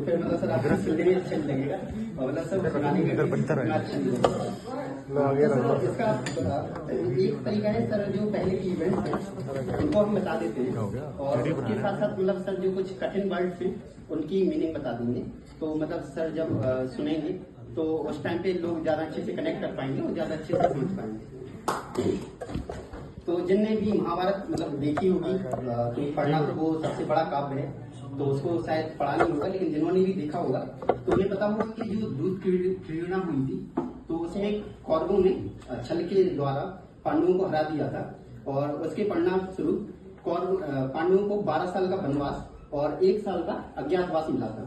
फिर मतलब सर आपको सुनने में अच्छा नहीं लगेगा और मतलब सर सुनाने में अच्छा नहीं लगेगा। इसका एक तरीका है सर, जो पहले की इवेंट्स हैं उनको हम बता देते हैं और उसके साथ साथ मतलब सर जो कुछ कठिन वर्ड्स हैं उनकी मीनिंग बता देंगे। तो मतलब सर जब सुनेंगे तो उस टाइम पे लोग ज्यादा अच्छे से कनेक्ट कर पाएंगे और ज्यादा अच्छे से समझ पाएंगे। तो जिनने भी महाभारत मतलब देखी होगी, तो पढ़ना तो वो सबसे बड़ा काव्य है, तो उसको शायद पढ़ा नहीं होगा, लेकिन जिन्होंने भी देखा होगा तो उन्हें पता होगा कि जो दूध क्रीड़ा हुई थी तो उसमें कौरवों ने छल के द्वारा पांडवों को हरा दिया था और उसके परिणाम स्वरूप पांडवों को 12 साल का वनवास और 1 साल का अज्ञातवास मिला था।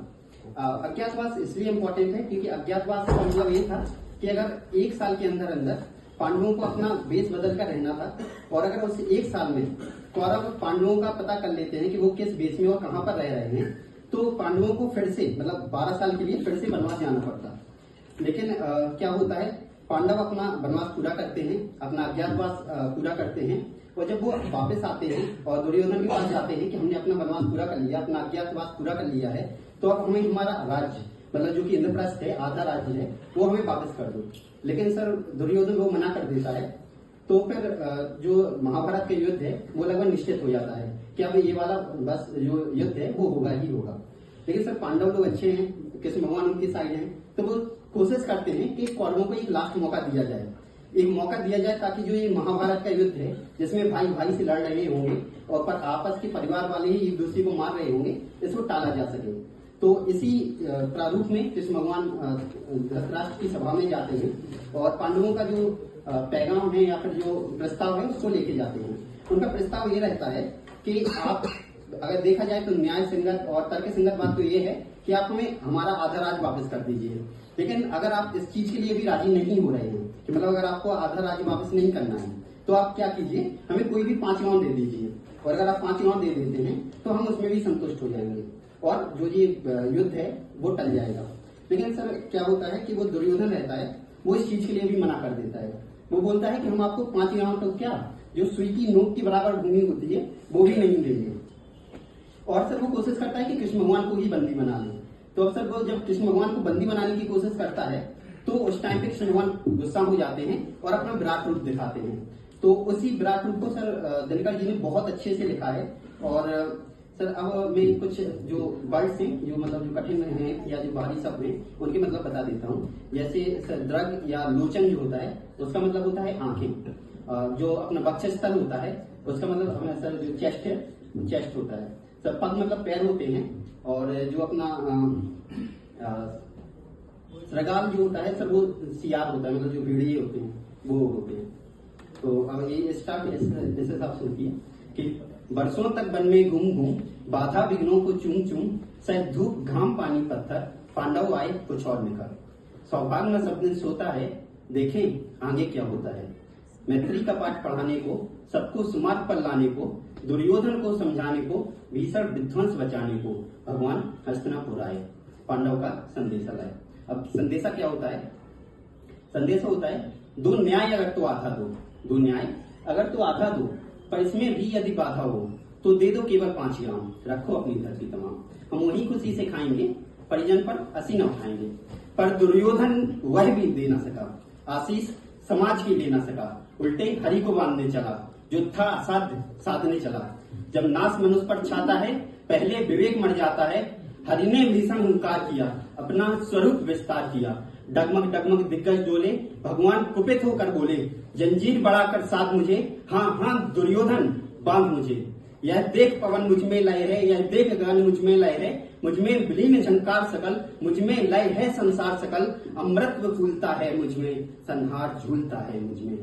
अज्ञातवास इसलिए इम्पोर्टेंट है क्योंकि अज्ञातवास का मतलब ये था कि अगर 1 साल के अंदर अंदर पांडवों को अपना वेश बदल कर रहना था और अगर उस 1 साल में कौरव पांडवों का पता कर लेते हैं कि वो किस वेश में और कहां पर रह रहे हैं, तो पांडवों को फिर से मतलब 12 साल के लिए फिर से वनवास जाना पड़ता। लेकिन क्या होता है, पांडव अपना वनवास पूरा करते हैं, अपना अज्ञातवास पूरा करते हैं और जब वो वापस आते हैं और दुर्योधन के पास जाते हैं कि हमने अपना वनवास पूरा कर लिया, अपना अज्ञातवास पूरा कर लिया है, तो अब हमें हमारा राज्य मतलब जो कि इंद्रप्रस्थ है, आधा राज्य है, वो हमें वापस कर दो। लेकिन सर दुर्योधन वो मना कर देता है। तो फिर जो महाभारत का युद्ध है वो लगभग निश्चित हो जाता है कि अब ये वाला बस जो युद्ध है वो होगा ही होगा। लेकिन सर पांडव लोग अच्छे हैं, कृष्ण भगवान उनकी साइड हैं, तो वो कोशिश करते हैं कि कौरवों को एक लास्ट मौका दिया जाए, एक मौका दिया जाए ताकि जो ये महाभारत का युद्ध है जिसमें भाई भाई से लड़ रहे होंगे और पर आपस के परिवार वाले ही एक दूसरे को मार रहे होंगे, इसको टाला जा सके। तो इसी प्रारूप में कृष्ण भगवान धृतराष्ट्र की सभा में जाते हैं और पांडवों का जो पैगाम है या फिर जो प्रस्ताव है उसको लेके जाते हैं। उनका प्रस्ताव ये रहता है कि आप अगर देखा जाए तो न्याय संगत और तर्क संगत बात तो ये है कि आप हमें हमारा आधा राज्य वापस कर दीजिए। लेकिन अगर आप इस चीज के लिए भी राजी नहीं हो रहे हैं कि मतलब अगर आपको आधा राज्य वापस नहीं करना है तो आप क्या कीजिए, हमें कोई भी 5 गांव दे दीजिए और अगर आप 5 गांव दे देते हैं तो हम उसमें भी संतुष्ट हो जाएंगे और जो ये युद्ध है वो टल जाएगा। लेकिन सर क्या होता है कि वो दुर्योधन रहता है, वो इस चीज के लिए भी मना कर देता है। वो बोलता है कि हम आपको 5 गांव तो क्या, जो सुई की नोक की बराबर भूमि होती है वो भी नहीं देंगे। और सर वो कोशिश करता है कि कृष्ण भगवान को ही बंदी बना ले। तो अब सर वो जब कृष्ण भगवान को बंदी बनाने की कोशिश करता है तो उस टाइम पे कृष्ण भगवान गुस्सा हो जाते हैं और अपना विराट रूप दिखाते हैं। तो उसी विराट रूप को सर दिनकर जी ने बहुत अच्छे से लिखा है। और सर अब मैं कुछ जो वर्ड्स हैं जो मतलब जो कठिन हैं या जो बाहरी शब्द हैं उनके मतलब बता देता हूँ। जैसे सर द्रग या लोचन जो होता है उसका मतलब होता है आंखें। जो अपना वक्षस्थल होता है उसका मतलब हमें सर जो चेस्ट है चेस्ट होता है। सर पग मतलब पैर होते हैं और जो अपना श्रृगाल जो होता है सर वो सियार होता है, मतलब जो भेड़िए होते हैं वो होते हैं। तो अब ये स्टार्ट इस हिसाब से होती है कि बरसों तक वन में घूम घूम बाधा विघ्नों को चूम चूम, शायद धूप घाम पानी पत्थर, पांडव आए कुछ और निकल। सौभाग्य में सब दिन सोता है, देखें आगे क्या होता है। मैत्री का पाठ पढ़ाने को, सबको सुमार्ग पर लाने को, दुर्योधन को समझाने को, भीषण विध्वंस बचाने को भगवान हस्तिनापुर आए, पांडव का संदेशा लाए। अब संदेशा क्या होता है? संदेशा होता है 2 न्याय अगर तो आधा दो, 2 न्याय अगर तो आधा दो, पर इसमें भी यदि बाधा हो तो दे दो केवल 5 ग्राम, रखो अपनी धरती तमाम। हम वही खुशी से खाएंगे, परिजन पर हंसी न उठाएंगे। पर दुर्योधन वह भी दे न सका, आशीष समाज की ले न सका, उल्टे हरि को बांधने चला, जो था असाध्य साधने चला। जब नाश मनुष्य पर छाता है, पहले विवेक मर जाता है। हरि ने भीषण हुंकार किया, अपना स्वरूप विस्तार किया। डगमग डगमग दिग्गज डोले, भगवान कुपित होकर बोले, जंजीर बढ़ाकर साथ मुझे, हाँ हाँ दुर्योधन बांध मुझे। यह देख पवन मुझ में लय है, यह देख गगन मुझ में लय है, मुझ में विलीन झंकार सकल, मुझ में लय है संसार सकल। अमृत फूलता है मुझ में, संहार झूलता है मुझ में।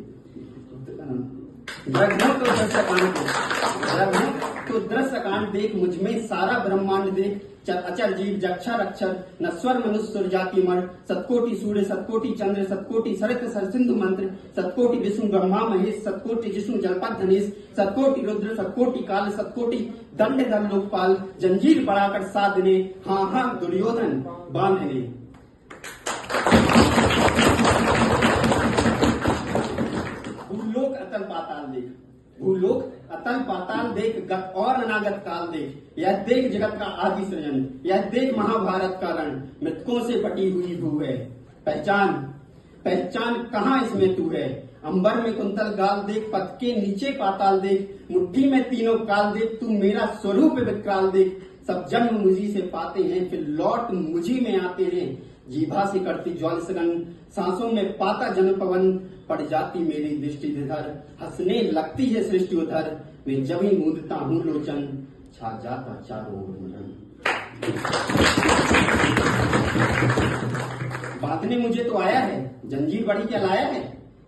तो दृश्य कांड देख मुझ में सारा ब्रह्मांड देख। अचर जीव जक्षर अक्षर, नश्वर मनुष्य सुरजाति मर। सतकोटि सूर्य सतकोटि चंद्र, सतकोटि सरित सरसिंधु मंत्र, सतकोटि विष्णु ब्रह्मा महेश, सतकोटि जिष्णु जलपथ धनेश, सतकोटि रुद्र सतकोटि काल, सतकोटि दंड धर लोकपाल। जंजीर बढ़ाकर साधने, हाँ हाँ दुर्योधन बांधने। भूलोक अतल पाताल देख, भूलोक अतल पाताल देख, गत और अनागत काल देख, यह देख जगत का आदि सृजन, यह देख महाभारत का रण, मृतकों से पटी हुई भू है। पहचान पहचान कहाँ इसमें तू है, अंबर में कुंतल गाल देख, पथ के नीचे पाताल देख, मुट्ठी में तीनों काल देख, तू मेरा स्वरूप विकराल देख। सब जन्म मुझी से पाते हैं, फिर लौट मुझी में आते हैं, जीभा से करती ज्वाल सगन, सांसों में पाता जन पवन, पड़ जाती मेरी दृष्टि इधर, हंसने लगती है सृष्टि उधर, मैं जब ही मूंदता हूँ लोचन, छा जाता चारों ओर मरण। बांधने मुझे तो आया है, जंजीर बड़ी क्या लाया है,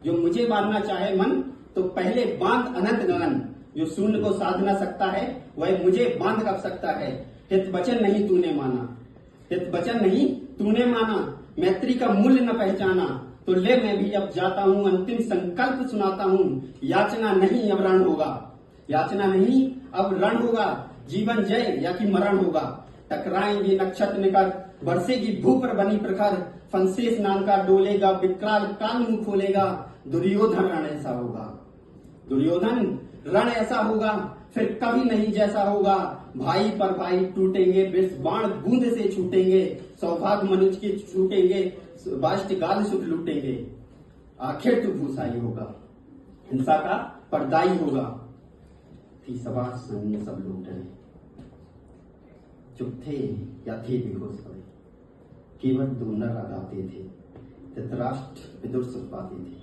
जो मुझे बांधना चाहे मन, तो पहले बांध अनंत गगन, जो शून्य को साध न सकता है, वह मुझे बांध कब सकता है। हित वचन नहीं तूने माना, हित वचन नहीं तूने माना, मैत्री का मूल्य न पहचाना, तो ले मैं भी अब जाता हूँ, अंतिम संकल्प सुनाता हूँ, याचना नहीं अब रण होगा, याचना नहीं अब रण होगा, जीवन जय या कि मरण होगा। टकराएंगे नक्षत्र निकर, बरसेगी भू पर बनी प्रखर, फंसेस नाम का डोलेगा, विकराल काल मुंह खोलेगा, दुर्योधन रण ऐसा होगा, दुर्योधन रण ऐसा होगा, फिर कभी नहीं जैसा होगा, भाई पर भाई टूटेंगे, विष बाण बूंद से छूटेंगे, सौभाग्य मनुष्य के छूटेंगे, बाष्ट गाल सुख लूटेंगे, आखिर तू भूसाई होगा, हिंसा का पर्दाई होगा। थी सभा सुनिए सब लोग डरे, चुप थे या थे बेहोश पड़े, केवल दो नर अगाते थे, धृतराष्ट्र विदुर सुख पाते थे,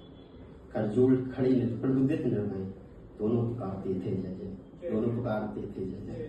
करजोड़ खड़े प्रबुद्धित निर्भय, दोनों पुकारते थे जय जय, दोनों पुकारते थे जय जय।